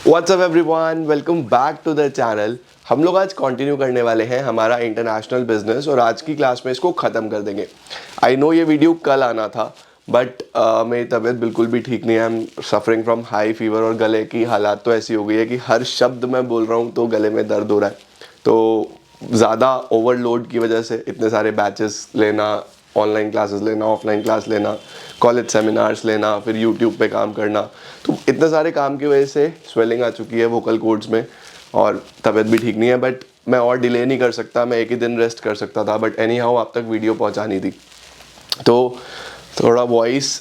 WhatsApp everyone, welcome back to the channel. हम लोग आज कंटिन्यू करने वाले हैं हमारा इंटरनेशनल बिजनेस और आज की क्लास में इसको ख़त्म कर देंगे। आई नो ये वीडियो कल आना था बट मेरी तबीयत बिल्कुल भी ठीक नहीं है। I am suffering from high fever और गले की हालात तो ऐसी हो गई है कि हर शब्द मैं बोल रहा हूँ तो गले में दर्द हो रहा है। तो ज़्यादा ओवरलोड की वजह से इतने सारे बैचेस लेना, ऑनलाइन क्लासेस लेना, ऑफलाइन क्लास लेना, कॉलेज सेमिनार्स लेना, फिर यूट्यूब पे काम करना, तो इतने सारे काम की वजह से स्वेलिंग आ चुकी है वोकल कॉर्ड्स में और तबीयत भी ठीक नहीं है। बट मैं और डिले नहीं कर सकता, मैं एक ही दिन रेस्ट कर सकता था बट एनी हाउ आप तक वीडियो पहुंचानी थी, तो थोड़ा वॉइस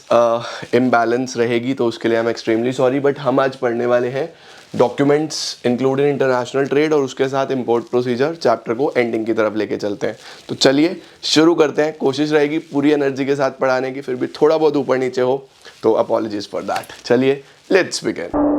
इम्बैलेंस रहेगी तो उसके लिए I am extremely sorry. But हम आज पढ़ने वाले हैं डॉक्यूमेंट्स इंक्लूडेड इंटरनेशनल ट्रेड और उसके साथ इंपोर्ट प्रोसीजर चैप्टर को एंडिंग की तरफ लेके चलते हैं। तो चलिए शुरू करते हैं। कोशिश रहेगी पूरी एनर्जी के साथ पढ़ाने की, फिर भी थोड़ा बहुत ऊपर नीचे हो तो अपॉलॉजीज फॉर दैट। चलिए लेट्स बिगिन।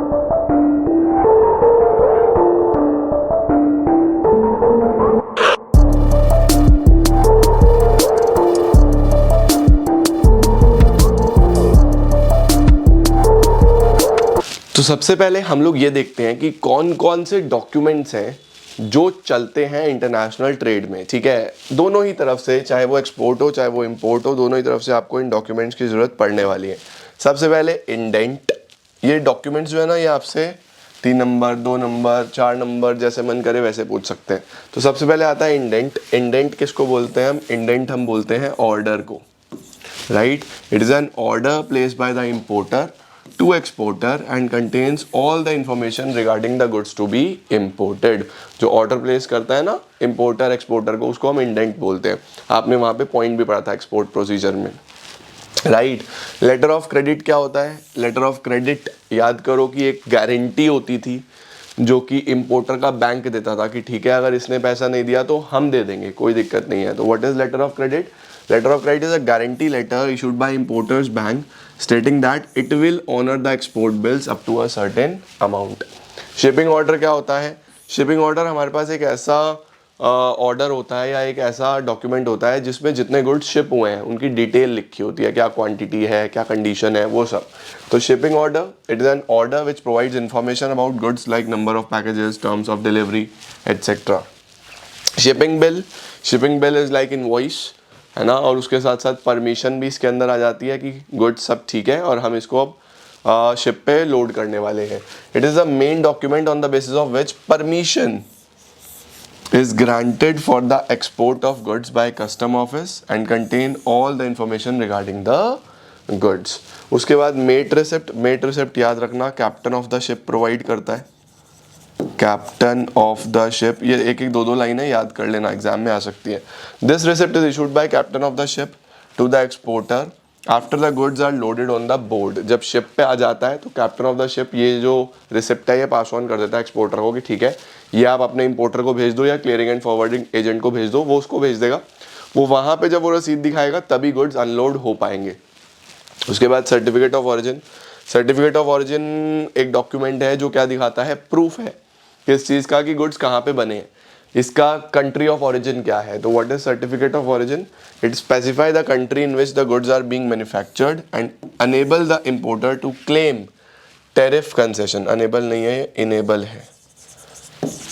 तो सबसे पहले हम लोग ये देखते हैं कि कौन कौन से डॉक्यूमेंट्स हैं जो चलते हैं इंटरनेशनल ट्रेड में। ठीक है, दोनों ही तरफ से, चाहे वो एक्सपोर्ट हो चाहे वो इंपोर्ट हो, दोनों ही तरफ से आपको इन डॉक्यूमेंट्स की ज़रूरत पड़ने वाली है। सबसे पहले इंडेंट। ये डॉक्यूमेंट्स जो है ना, ये आपसे 3 नंबर, 2 नंबर, 4 नंबर जैसे मन करे वैसे पूछ सकते हैं। तो सबसे पहले आता है इंडेंट। इंडेंट किसको बोलते हैं हम? इंडेंट हम बोलते हैं ऑर्डर को, right. It is an order placed by the importer to exporter and contains all the information regarding the goods to be imported। जो ऑर्डर प्लेस करता है ना इंपोर्टर एक्सपोर्टर को, उसको हम इंडेंट बोलते हैं। आपने वहाँ पे पॉइंट भी पढ़ा था एक्सपोर्ट प्रोसीजर में, राइट। लेटर ऑफ क्रेडिट क्या होता है? लेटर ऑफ क्रेडिट याद करो कि एक गारंटी होती थी जो कि इंपोर्टर का बैंक देता था कि ठीक है अगर इसने पैसा नहीं दिया तो हम दे देंगे, कोई दिक्कत नहीं है। तो what is letter of credit? Letter of credit is a guarantee letter issued by importer's bank stating that it will honor the export bills up to a certain amount। Shipping order क्या होता है? Shipping order हमारे पास एक ऐसा order होता है या एक ऐसा डॉक्यूमेंट होता है जिसमें जितने गुड्स शिप हुए हैं उनकी डिटेल लिखी होती है, क्या क्वांटिटी है, क्या कंडीशन है, वो सब। तो shipping order it is an order which provides information about goods like number of packages, terms of delivery etcetera. Shipping bill, shipping bill is like invoice, है ना, और उसके साथ साथ परमिशन भी इसके अंदर आ जाती है कि गुड्स सब ठीक है और हम इसको अब शिप पे लोड करने वाले हैं। It is the main document on the basis of which permission is granted for the export of goods by custom office and contain all the information regarding the goods। उसके बाद met receipt. Met receipt याद रखना captain of the ship provide करता है। Captain of the ship, ये एक एक दो लाइन है, याद कर लेना, एग्जाम में आ सकती है। This receipt is issued by captain of the ship to the exporter after the goods are loaded on the board. जब शिप पे आ जाता है तो कैप्टन ऑफ द शिप ये जो रिसिप्ट है ये पास ऑन कर देता है एक्सपोर्टर को कि ठीक है ये आप अपने इंपोर्टर को भेज दो या क्लियरिंग एंड फॉरवर्डिंग एजेंट को भेज दो, वो उसको भेज देगा। वो वहाँ पे जब वो रसीद दिखाएगा तभी गुड्स अनलोड हो पाएंगे। उसके बाद certificate of origin. Certificate of origin एक डॉक्यूमेंट है जो क्या दिखाता है? प्रूफ है किस चीज़ का कि गुड्स कहाँ पे बने हैं, इसका कंट्री ऑफ ऑरिजिन क्या है। तो what is certificate of origin? It specify the country in which the goods are being manufactured and enable the importer to claim tariff concession. Enable नहीं है, इनेबल है।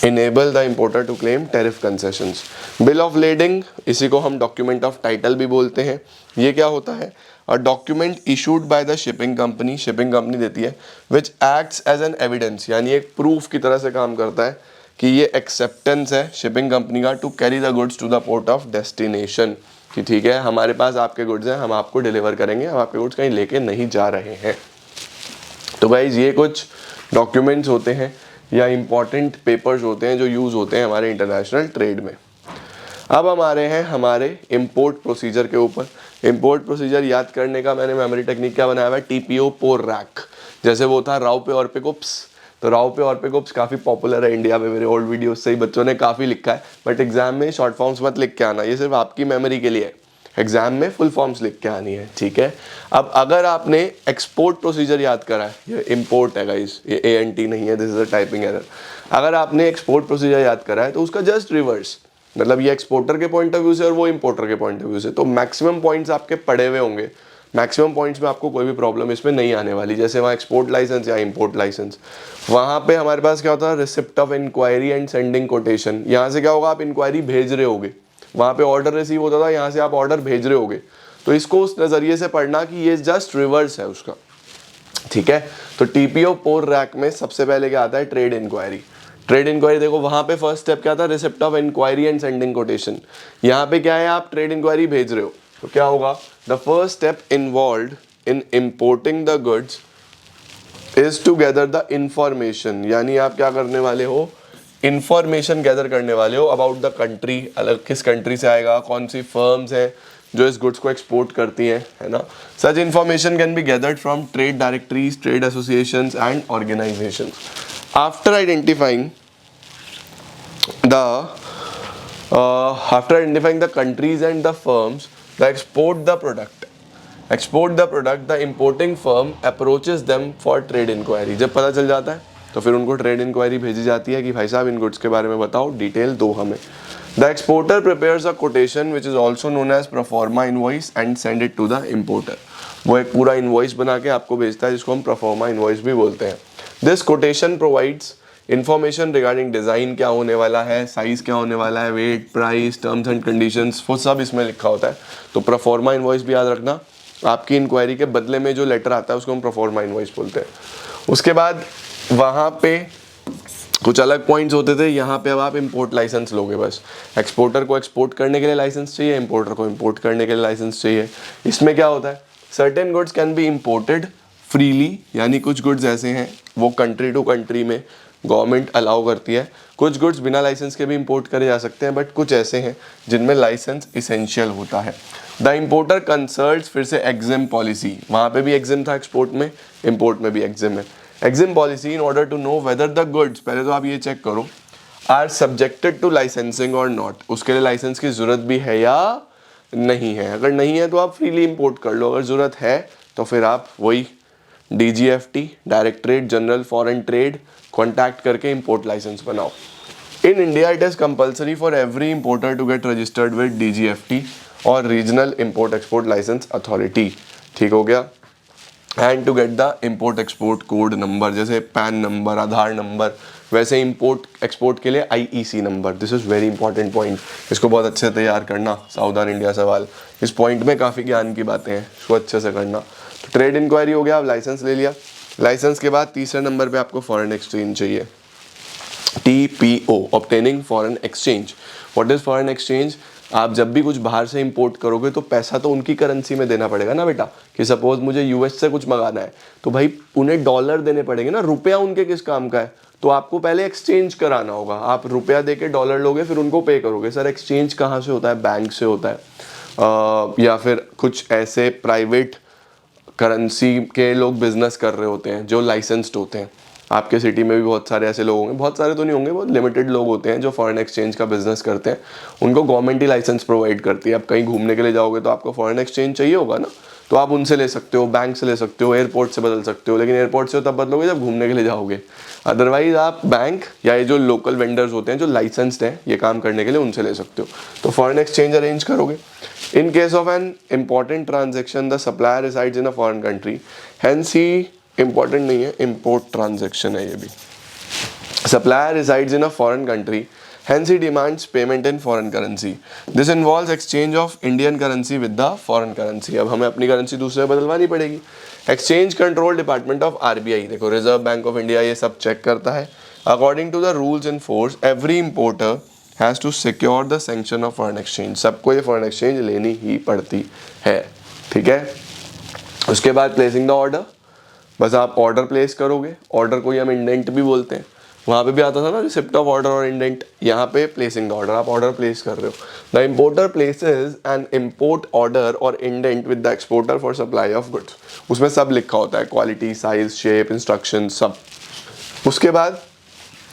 Enable the importer to claim tariff concessions. Bill of lading, इसी को हम document of title भी बोलते हैं। ये क्या होता है? A document issued by the shipping company, shipping company देती है, which acts as an evidence, यानी एक प्रूफ की तरह से काम करता है कि ये एक्सेप्टेंस है शिपिंग कंपनी का to carry the goods to the port of destination, कि ठीक है हमारे पास आपके गुड्स हैं, हम आपको डिलीवर करेंगे, हम आपके गुड्स कहीं लेके नहीं जा रहे हैं। तो गाइज ये कुछ डॉक्यूमेंट्स होते हैं या इम्पॉर्टेंट पेपर्स होते हैं जो यूज़ होते हैं हमारे इंटरनेशनल ट्रेड में। अब हम आ रहे हैं हमारे इंपोर्ट प्रोसीजर के ऊपर। इंपोर्ट प्रोसीजर याद करने का मैंने मेमोरी टेक्निक क्या बनाया हुआ है? टीपीओ पोर रैक। जैसे वो था राव पे और पे कुप्स, तो राव पे और पे कुप्स काफ़ी पॉपुलर है इंडिया में, मेरे ओल्ड वीडियोस से ही बच्चों ने काफ़ी लिखा है। बट एग्जाम में शॉर्ट फॉर्म्स मत लिख के आना, ये सिर्फ आपकी मेमोरी के लिए है। एग्जाम में फुल फॉर्म्स लिख के आनी है, ठीक है। अब अगर आपने एक्सपोर्ट प्रोसीजर याद करा है, ये इंपोर्ट है गाइस, ये ANT नहीं है, this is a typing error. अगर आपने एक्सपोर्ट प्रोसीजर याद करा है तो उसका जस्ट रिवर्स, मतलब ये एक्सपोर्टर के पॉइंट ऑफ व्यू से और वो इंपोर्टर के पॉइंट ऑफ व्यू से, तो मैक्सिमम पॉइंट्स आपके पड़े हुए होंगे। मैक्सिमम पॉइंट्स में आपको कोई भी प्रॉब्लम इसमें नहीं आने वाली। जैसे वहाँ एक्सपोर्ट लाइसेंस या इंपोर्ट लाइसेंस, वहाँ पे हमारे पास क्या होता है, receipt of inquiry and sending quotation. यहाँ से क्या होगा, आप इंक्वायरी भेज रहे होगे, वहाँ पे ऑर्डर रिसीव होता था, यहाँ से आप ऑर्डर भेज रहे होगे। तो इसको उस नज़रिए से पढ़ना कि ये जस्ट रिवर्स है उसका, ठीक है। तो टीपीओ पोर रैक में सबसे पहले क्या आता है, ट्रेड इंक्वायरी। ट्रेड इंक्वायरी देखो वहाँ पे फर्स्ट स्टेप क्या था, receipt of inquiry and sending quotation. यहाँ पे क्या है, आप ट्रेड इंक्वायरी भेज रहे हो, तो क्या होगा, the first step involved in importing the goods is to gather the information. यानी आप क्या करने वाले हो, इंफॉर्मेशन गैदर करने वाले हो अबाउट द कंट्री, अलग किस कंट्री से आएगा, कौन सी फर्म्स हैं जो इस गुड्स को एक्सपोर्ट करती हैं, है ना। सच information can be gathered from trade directories, trade associations and organisations. After identifying the countries and the firms that export the product, the importing firm approaches them for trade inquiry। जब पता चल जाता है तो फिर उनको ट्रेड इंक्वायरी भेजी जाती है कि भाई साहब इन गुड्स के बारे में बताओ, डिटेल दो हमें। The exporter prepares a quotation which is also known as proforma invoice and send it to the importer. वो एक पूरा इनवॉइस बना के आपको भेजता है, जिसको हम प्रोफॉर्मा इनवॉइस भी बोलते हैं। This quotation provides information regarding design क्या होने वाला है, साइज़ क्या होने वाला है, weight, price, terms and conditions, वो सब इसमें लिखा होता है। तो प्रोफॉर्मा इनवॉइस भी याद रखना, आपकी इंक्वायरी के बदले में जो लेटर आता है उसको हम प्रोफॉर्मा इनवॉइस बोलते हैं। उसके बाद वहाँ पे कुछ अलग पॉइंट्स होते थे, यहाँ पे अब आप इंपोर्ट लाइसेंस लोगे। बस एक्सपोर्टर को एक्सपोर्ट करने के लिए लाइसेंस चाहिए, इंपोर्टर को इंपोर्ट करने के लिए लाइसेंस चाहिए। इसमें क्या होता है, certain goods can be imported freely, यानी कुछ गुड्स ऐसे हैं वो कंट्री टू कंट्री में गवर्नमेंट अलाउ करती है। कुछ गुड्स बिना लाइसेंस के भी इंपोर्ट करे जा सकते हैं, बट कुछ ऐसे हैं जिनमें लाइसेंस इसेंशियल होता है। द इम्पोर्टर कंसल्ट्स, फिर से एग्जिम पॉलिसी, वहाँ पे भी एग्जिम था एक्सपोर्ट में, इंपोर्ट में भी एग्जिम है। EXIM policy in order to know whether the goods, पहले तो आप ये चेक करो, आर सब्जेक्टेड टू लाइसेंसिंग और नॉट, उसके लिए लाइसेंस की ज़रूरत भी है या नहीं है। अगर नहीं है तो आप फ्रीली इंपोर्ट कर लो, अगर ज़रूरत है तो फिर आप वही DGFT, directorate general foreign trade, contact करके इंपोर्ट लाइसेंस बनाओ। In India it is compulsory for every importer to get registered with DGFT और regional import export licence authority, ठीक हो गया। And to get the import export code number, जैसे PAN number, Aadhaar number, वैसे import export के लिए IEC number. This is very important point, इसको बहुत अच्छे से तैयार करना, सावधान इंडिया सवाल, इस पॉइंट में काफ़ी ज्ञान की बातें हैं, इसको अच्छे से करना। तो ट्रेड इंक्वायरी हो गया, आप लाइसेंस ले लिया। लाइसेंस के बाद तीसरे नंबर पे आपको फॉरेन एक्सचेंज चाहिए, TPO, obtaining foreign exchange. What is foreign exchange, आप जब भी कुछ बाहर से इंपोर्ट करोगे तो पैसा तो उनकी करेंसी में देना पड़ेगा ना बेटा। कि सपोज मुझे US से कुछ मंगाना है तो भाई उन्हें डॉलर देने पड़ेंगे ना, रुपया उनके किस काम का है, तो आपको पहले एक्सचेंज कराना होगा। आप रुपया दे के डॉलर लोगे, फिर उनको पे करोगे। सर एक्सचेंज कहाँ से होता है, बैंक से होता है, या फिर कुछ ऐसे प्राइवेट करेंसी के लोग बिजनेस कर रहे होते हैं जो लाइसेंस्ड होते हैं। आपके सिटी में भी बहुत सारे ऐसे लोग होंगे, बहुत सारे तो नहीं होंगे, बहुत लिमिटेड लोग होते हैं जो फॉरेन एक्सचेंज का बिजनेस करते हैं, उनको गवर्नमेंट ही लाइसेंस प्रोवाइड करती है। आप कहीं घूमने के लिए जाओगे तो आपको फॉरेन एक्सचेंज चाहिए होगा ना, तो आप उनसे ले सकते हो, बैंक से ले सकते हो, एयरपोर्ट से बदल सकते हो, लेकिन एयरपोर्ट से तब बदलोगे जब घूमने के लिए जाओगे। अदरवाइज आप बैंक या ये जो लोकल वेंडर्स होते हैं जो लाइसेंस्ड हैं ये काम करने के लिए, उनसे ले सकते हो। तो फॉरेन एक्सचेंज अरेंज करोगे। In case of an important transaction the supplier resides in a foreign country, hence he important नहीं है, इम्पोर्ट ट्रांजेक्शन है ये भी। Supplier resides in a foreign country, hence he demands payment in foreign currency. This involves exchange of Indian currency with the foreign currency. अब हमें अपनी currency दूसरे बदलवानी पड़ेगी। Exchange control department of RBI, देखो रिजर्व बैंक ऑफ इंडिया ये सब check करता है। According to the rules in force every importer has to secure the sanction of foreign exchange, सबको ये फॉरेन एक्सचेंज लेनी ही पड़ती है, ठीक है। उसके बाद प्लेसिंग द ऑर्डर, बस आप ऑर्डर प्लेस करोगे। ऑर्डर को ही हम इंडेंट भी बोलते हैं, वहाँ पे भी आता था ना रिसिप्ट ऑफ ऑर्डर और इंडेंट, यहाँ पे प्लेसिंग द ऑर्डर, आप ऑर्डर प्लेस कर रहे हो। The importer places an import order और indent with the exporter for supply of goods, उसमें सब लिखा होता है, क्वालिटी, साइज, शेप, इंस्ट्रक्शन सब। उसके बाद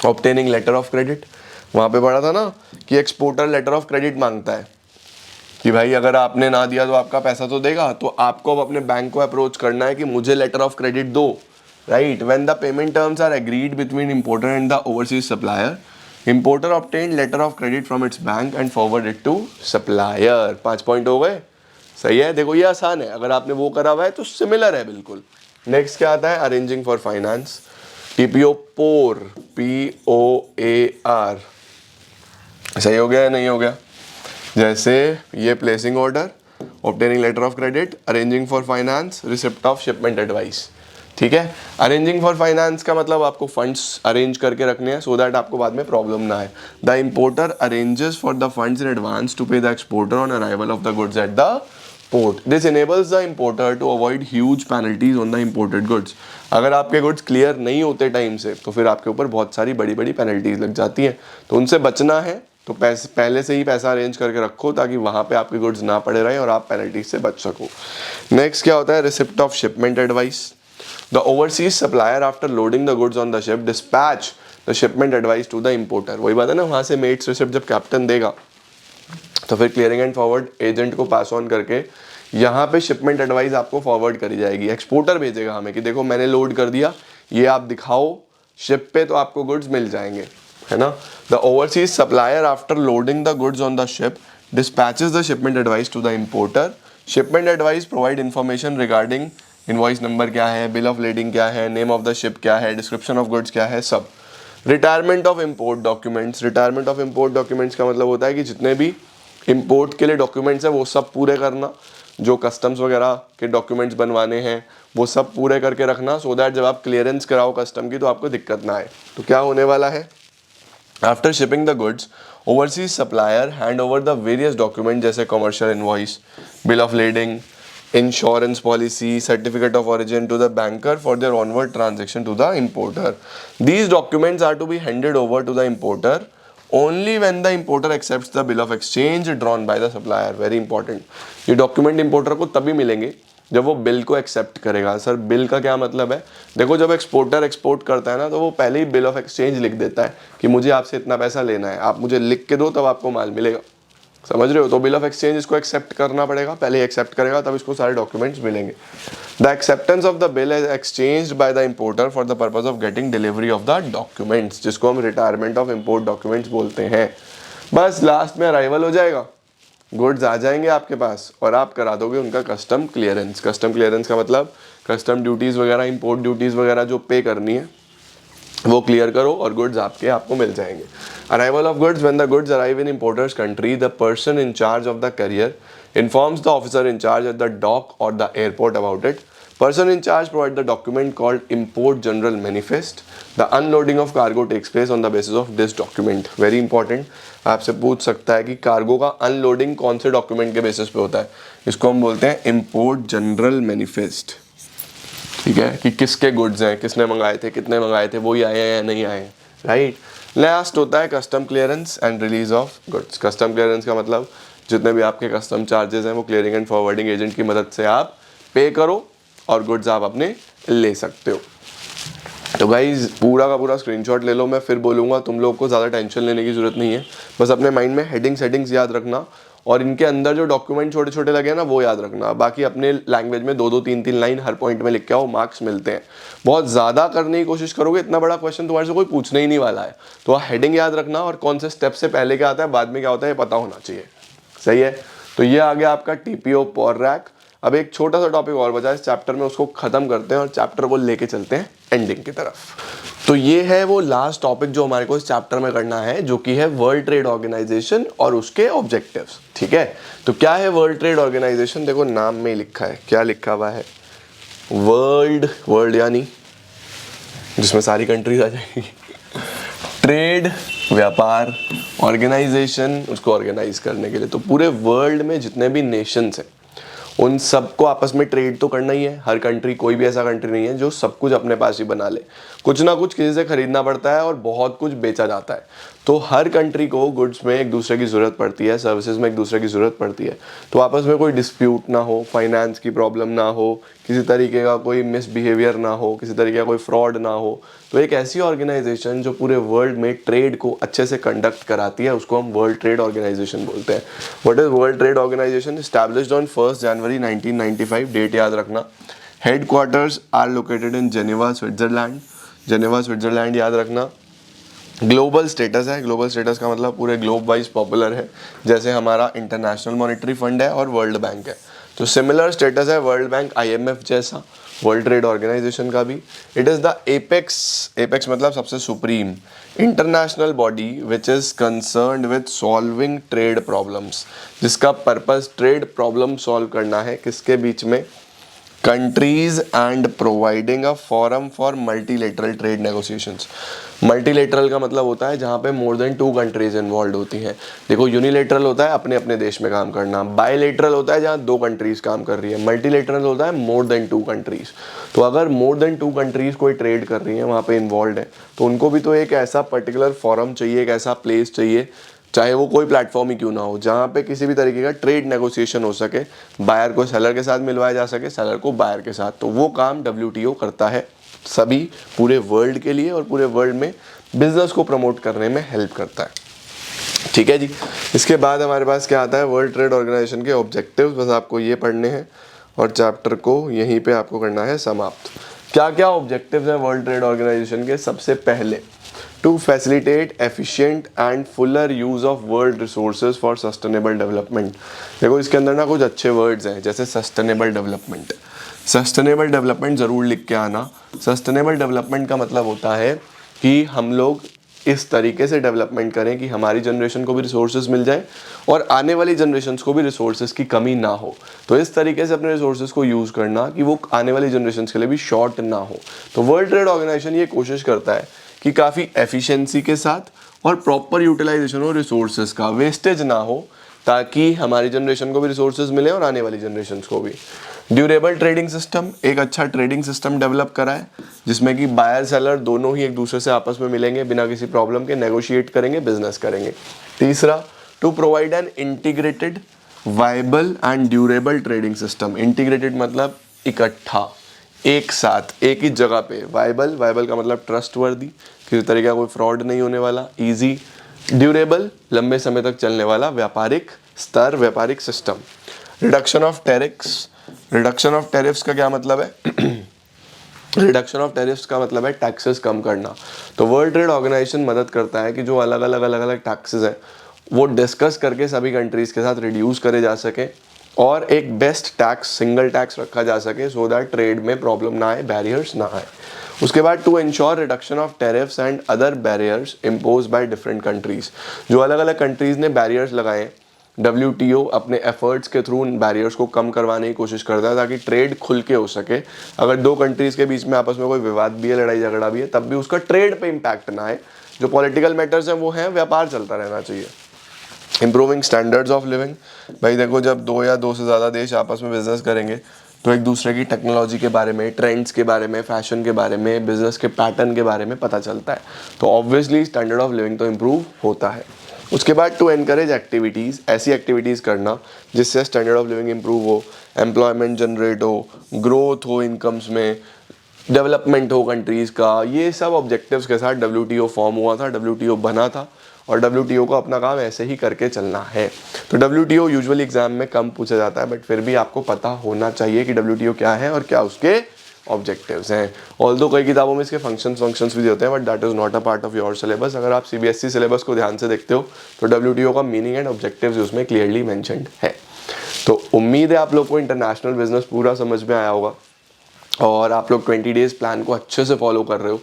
ऑब्टेनिंग लेटर ऑफ क्रेडिट, वहाँ पे पढ़ा था ना कि एक्सपोर्टर लेटर ऑफ क्रेडिट मांगता है कि भाई अगर आपने ना दिया तो आपका पैसा तो देगा, तो आपको अब अपने बैंक को अप्रोच करना है कि मुझे लेटर ऑफ क्रेडिट दो, right? When the payment terms are agreed between importer and the overseas supplier, importer obtained letter of credit from its bank and forward it to supplier। 5 point हो गए। सही है, देखो ये आसान है, अगर आपने वो करा हुआ है तो सिमिलर है बिल्कुल। नेक्स्ट क्या आता है, अरेंजिंग फॉर फाइनेंस, टीपीओ पोर, POAR, सही हो गया या नहीं हो गया? जैसे ये placing order, obtaining letter of credit, arranging for finance, receipt of shipment advice, ठीक है। अरेंजिंग फॉर फाइनेंस का मतलब आपको फंड्स अरेंज करके रखने हैं सो दैट आपको बाद में प्रॉब्लम ना आए। The importer arranges for the funds in advance to pay the exporter on arrival of the goods at the port. This enables the importer to avoid huge penalties on the imported goods. अगर आपके goods clear नहीं होते time से तो फिर आपके ऊपर बहुत सारी बड़ी बड़ी पेनल्टीज लग जाती हैं, तो उनसे बचना है तो पैसे पहले से ही पैसा अरेंज करके रखो ताकि वहाँ पे आपके गुड्स ना पड़े रहें और आप पेनल्टी से बच सको। नेक्स्ट क्या होता है, receipt of shipment advice. The overseas supplier after loading the goods on the ship dispatch the shipment advice to the importer. वही बात है ना, वहाँ से मेट्स रिसिप्ट जब कैप्टन देगा तो फिर क्लियरिंग एंड फॉरवर्ड एजेंट को पास ऑन करके यहाँ पे शिपमेंट एडवाइस आपको फॉरवर्ड करी जाएगी। एक्सपोर्टर भेजेगा हमें कि देखो मैंने लोड कर दिया, ये आप दिखाओ शिप पे तो आपको गुड्स मिल जाएंगे, है ना। The overseas supplier after loading the goods on the ship dispatches the shipment advice to the importer. Shipment advice provide information regarding invoice number क्या है, बिल ऑफ लेडिंग क्या है, नेम ऑफ द शिप क्या है, description of goods क्या है, सब। Retirement of import documents. Retirement of import documents का मतलब होता है कि जितने भी इम्पोर्ट के लिए डॉक्यूमेंट्स हैं वो सब पूरे करना, जो कस्टम्स वगैरह के डॉक्यूमेंट्स बनवाने हैं वो सब पूरे करके रखना, सो दैट जब आप क्लियरेंस कराओ कस्टम की तो आपको दिक्कत ना आए। तो क्या होने वाला है, after shipping the goods overseas supplier hand over the various document जैसे commercial invoice, bill of lading, insurance policy, certificate of origin to the banker for their onward transaction to the importer. These documents are to be handed over to the importer only when the importer accepts the bill of exchange drawn by the supplier. Very important. ये document importer को तभी मिलेंगे जब वो bill को accept करेगा। Sir bill का क्या मतलब है, देखो जब एक्सपोर्टर एक्सपोर्ट करता है ना तो वो पहले ही बिल ऑफ एक्सचेंज लिख देता है कि मुझे आपसे इतना पैसा लेना है, आप मुझे लिख के दो तब आपको माल मिलेगा, समझ रहे हो। तो बिल ऑफ एक्सचेंज इसको एक्सेप्ट करना पड़ेगा, पहले एक्सेप्ट करेगा तब इसको सारे डॉक्यूमेंट्स मिलेंगे। The acceptance of the bill is exchanged by the importer for the purpose of getting delivery of the documents, जिसको हम रिटायरमेंट ऑफ इंपोर्ट डॉक्यूमेंट्स बोलते हैं। बस लास्ट में अराइवल हो जाएगा, गुड्स आ जाएंगे आपके पास और आप करा दोगे उनका कस्टम क्लियरेंस। कस्टम क्लियरेंस का मतलब कस्टम ड्यूटीज़ वगैरह, इंपोर्ट ड्यूटीज़ वगैरह जो पे करनी है वो क्लियर करो और गुड्स आपको मिल जाएंगे। Arrival of goods, when the goods arrive in importers country the person in charge of the carrier informs the officer in charge at the dock और the airport about it. Person in charge provide the document called import general manifest. The unloading of cargo takes place on the basis of this document. Very important. आपसे पूछ सकता है कि cargo का unloading कौन से document के basis पे होता है, इसको हम बोलते हैं इम्पोर्ट जनरल मैनिफेस्ट। ठीक है, कि किसके गुड्स हैं, किसने मंगाए थे, कितने मंगाए थे, वही आए हैं या नहीं आए, राइट। लास्ट होता है custom clearance and release of goods. Custom clearance का मतलब जितने भी आपके कस्टम चार्जेस हैं वो क्लियरिंग एंड फॉरवर्डिंग एजेंट की मदद से आप पे करो और गुड्स आप अपने ले सकते हो। तो गाइज पूरा का पूरा स्क्रीनशॉट ले लो, मैं फिर बोलूँगा, तुम लोग को ज़्यादा टेंशन लेने की ज़रूरत नहीं है, बस अपने माइंड में हेडिंग सेटिंग्स याद रखना और इनके अंदर जो डॉक्यूमेंट छोटे छोटे लगे हैं ना वो याद रखना। बाकी अपने लैंग्वेज में 2-2 3-3 लाइन हर पॉइंट में लिख के आओ, मार्क्स मिलते हैं। बहुत ज़्यादा करने की कोशिश करोगे, इतना बड़ा क्वेश्चन तुम्हारे से कोई पूछने ही नहीं वाला है, तो हेडिंग याद रखना और कौन से स्टेप से पहले क्या आता है बाद में क्या होता है ये पता होना चाहिए, सही है। तो ये आ गया आपका TPO पोर रैक। अब एक छोटा सा टॉपिक और बचा इस चैप्टर में, उसको खत्म करते हैं और चैप्टर को लेके चलते हैं एंडिंग की तरफ। तो ये है वो लास्ट टॉपिक जो हमारे को इस चैप्टर में करना है, जो कि है वर्ल्ड ट्रेड ऑर्गेनाइजेशन और उसके ऑब्जेक्टिव्स। ठीक है, तो क्या है वर्ल्ड ट्रेड ऑर्गेनाइजेशन, देखो नाम में ही लिखा है, क्या लिखा हुआ है, वर्ल्ड यानी जिसमें सारी कंट्रीज आ जाएगी, ट्रेड व्यापार, ऑर्गेनाइजेशन उसको ऑर्गेनाइज करने के लिए। तो पूरे वर्ल्ड में जितने भी नेशंस हैं उन सबको आपस में ट्रेड तो करना ही है। हर कंट्री, कोई भी ऐसा कंट्री नहीं है जो सब कुछ अपने पास ही बना ले, कुछ ना कुछ किसी से खरीदना पड़ता है और बहुत कुछ बेचा जाता है। तो हर कंट्री को गुड्स में एक दूसरे की ज़रूरत पड़ती है, सर्विसेज में एक दूसरे की ज़रूरत पड़ती है। तो आपस में कोई डिस्प्यूट ना हो, फाइनेंस की प्रॉब्लम ना हो, किसी तरीके का कोई मिसबिहेवियर ना हो, किसी तरीके का कोई फ्रॉड ना हो। तो एक ऐसी ऑर्गेनाइजेशन जो पूरे वर्ल्ड में ट्रेड को अच्छे से कंडक्ट कराती है उसको हम वर्ल्ड ट्रेड ऑर्गेनाइजेशन बोलते हैं। What is world trade organisation? Established on 1 January 1995, date याद रखना। Headquarters are located in Geneva Switzerland, Geneva Switzerland याद रखना। ग्लोबल स्टेटस है, ग्लोबल स्टेटस का मतलब पूरे ग्लोब वाइज पॉपुलर है, जैसे हमारा इंटरनेशनल मॉनेटरी फंड है और वर्ल्ड बैंक है। तो सिमिलर स्टेटस है वर्ल्ड बैंक, IMF जैसा, वर्ल्ड ट्रेड ऑर्गेनाइजेशन का भी। इट इज़ द एपेक्स मतलब सबसे supreme international body which is concerned with solving trade problems, जिसका पर्पस ट्रेड प्रॉब्लम सॉल्व करना है किसके बीच में, countries and providing a forum for multilateral trade negotiations. Multilateral का मतलब होता है जहाँ पे मोर देन 2 कंट्रीज इन्वॉल्व होती हैं। देखो यूनिलेटरल होता है अपने अपने देश में काम करना, बायलेटरल होता है जहाँ 2 कंट्रीज काम कर रही है, मल्टीलेटरल होता है मोर देन 2 कंट्रीज। तो अगर मोर देन 2 कंट्रीज कोई ट्रेड कर रही है वहाँ पे इन्वॉल्व है, तो उनको भी तो एक ऐसा पर्टिकुलर फोरम चाहिए, एक ऐसा प्लेस चाहिए, चाहे वो कोई प्लेटफॉर्म ही क्यों ना हो, जहाँ पे किसी भी तरीके का ट्रेड नेगोशिएशन हो सके, बायर को सेलर के साथ मिलवाया जा सके, सेलर को बायर के साथ। तो वो काम WTO करता है सभी पूरे वर्ल्ड के लिए, और पूरे वर्ल्ड में बिजनेस को प्रमोट करने में हेल्प करता है। ठीक है जी। इसके बाद हमारे पास क्या आता है, वर्ल्ड ट्रेड ऑर्गेनाइजेशन के ऑब्जेक्टिव्स, बस आपको ये पढ़ने हैं और चैप्टर को यहीं पे आपको करना है समाप्त। क्या क्या ऑब्जेक्टिव्स हैं वर्ल्ड ट्रेड ऑर्गेनाइजेशन के? सबसे पहले to facilitate efficient and fuller use of world resources for sustainable development. देखो इसके अंदर ना कुछ अच्छे वर्ड्स हैं, जैसे सस्टेनेबल डेवलपमेंट। सस्टेनेबल डेवलपमेंट ज़रूर लिख के आना। सस्टेनेबल डेवलपमेंट का मतलब होता है कि हम लोग इस तरीके से डेवलपमेंट करें कि हमारी जनरेशन को भी रिसोर्सेज मिल जाए और आने वाली जनरेशन्स को भी रिसोर्सेज की कमी ना हो। तो इस तरीके से अपने रिसोर्सेज को यूज़ करना कि वो आने वाली जनरेशन्स के लिए भी शॉर्ट ना हो। तो वर्ल्ड ट्रेड ऑर्गेनाइजेशन ये कोशिश करता है कि काफ़ी एफिशिएंसी के साथ और प्रॉपर यूटिलाइजेशन हो रिसोर्सेज का, वेस्टेज ना हो, ताकि हमारी जनरेशन को भी रिसोर्सेज मिले और आने वाली जनरेशन्स को भी। ड्यूरेबल ट्रेडिंग सिस्टम, एक अच्छा ट्रेडिंग सिस्टम डेवलप करा है जिसमें कि बायर सेलर दोनों ही एक दूसरे से आपस में मिलेंगे बिना किसी प्रॉब्लम के, नेगोशिएट करेंगे, बिजनेस करेंगे। तीसरा, to provide an integrated viable and durable trading system. Integrated मतलब इकट्ठा, एक साथ, एक ही जगह पे। वाइबल का मतलब ट्रस्टवर्दी, किसी तरीके का कोई फ्रॉड नहीं होने वाला, इजी। ड्यूरेबल, लंबे समय तक चलने वाला, व्यापारिक स्तर, व्यापारिक system. Reduction of tariffs, reduction of tariffs का क्या मतलब है? रिडक्शन ऑफ टैरिफ्स का मतलब है टैक्सेस कम करना। तो वर्ल्ड ट्रेड ऑर्गेनाइजेशन मदद करता है कि जो अलग अलग टैक्सेस हैं वो डिस्कस करके सभी कंट्रीज़ के साथ रिड्यूस करे जा सके और एक बेस्ट टैक्स, सिंगल टैक्स रखा जा सके, सो दैट ट्रेड में प्रॉब्लम ना आए, बैरियर्स ना आए। उसके बाद to ensure reduction of tariffs and other barriers impose by different countries. जो अलग अलग कंट्रीज़ ने बैरियर्स लगाए, WTO अपने एफर्ट्स के थ्रू उन बैरियर्स को कम करवाने की कोशिश करता है ताकि ट्रेड खुल के हो सके। अगर 2 कंट्रीज़ के बीच में आपस में कोई विवाद भी है, लड़ाई झगड़ा भी है, तब भी उसका ट्रेड पे इम्पैक्ट ना आए। जो पॉलिटिकल मैटर्स हैं वो हैं, व्यापार चलता रहना चाहिए। इम्प्रूविंग स्टैंडर्ड्स ऑफ लिविंग, भाई देखो जब 2 या 2 से ज़्यादा देश आपस में बिजनेस करेंगे तो एक दूसरे की टेक्नोलॉजी के बारे में, ट्रेंड्स के बारे में, फैशन के बारे में, बिजनेस के पैटर्न के बारे में पता चलता है। तो ऑब्वियसली स्टैंडर्ड ऑफ लिविंग तो इम्प्रूव होता है। उसके बाद टू एनकरेज एक्टिविटीज़, ऐसी एक्टिविटीज़ करना जिससे स्टैंडर्ड ऑफ लिविंग इम्प्रूव हो, एम्प्लॉयमेंट जनरेट हो, ग्रोथ हो इनकम्स में, डेवलपमेंट हो कंट्रीज़ का। ये सब ऑब्जेक्टिव्स के साथ WTO फॉर्म हुआ था, WTO बना था, और WTO को अपना काम ऐसे ही करके चलना है। तो WTO यूजुअली एग्जाम में कम पूछा जाता है, बट फिर भी आपको पता होना चाहिए कि WTO क्या है और क्या उसके ऑब्जेक्टिव्स हैं। ऑल्दो कई किताबों में इसके फंक्शंस भी देते हैं, but that is not a part of your syllabus. अगर आप CBSE सिलेबस को ध्यान से देखते हो तो WTO का मीनिंग एंड ऑब्जेक्टिव्स उसमें क्लियरली मेंशन्ड है। तो उम्मीद है आप लोग को इंटरनेशनल बिजनेस पूरा समझ में आया होगा और आप लोग 20 डेज़ प्लान को अच्छे से फॉलो कर रहे हो।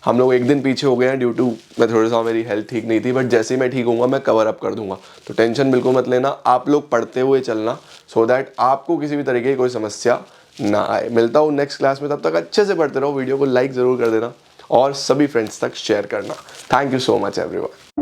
हम लोग एक दिन पीछे हो गए हैं ड्यू टू मैं थोड़ा सा, मेरी हेल्थ ठीक नहीं थी, बट जैसे ही मैं ठीक होऊंगा मैं कवर अप कर दूंगा। तो टेंशन बिल्कुल मत लेना, आप लोग पढ़ते हुए चलना, सो दैट आपको किसी भी तरीके की कोई समस्या ना आए। मिलता हूँ नेक्स्ट क्लास में, तब तक अच्छे से पढ़ते रहो, वीडियो को लाइक ज़रूर कर देना और सभी फ्रेंड्स तक शेयर करना। Thank you so much everyone.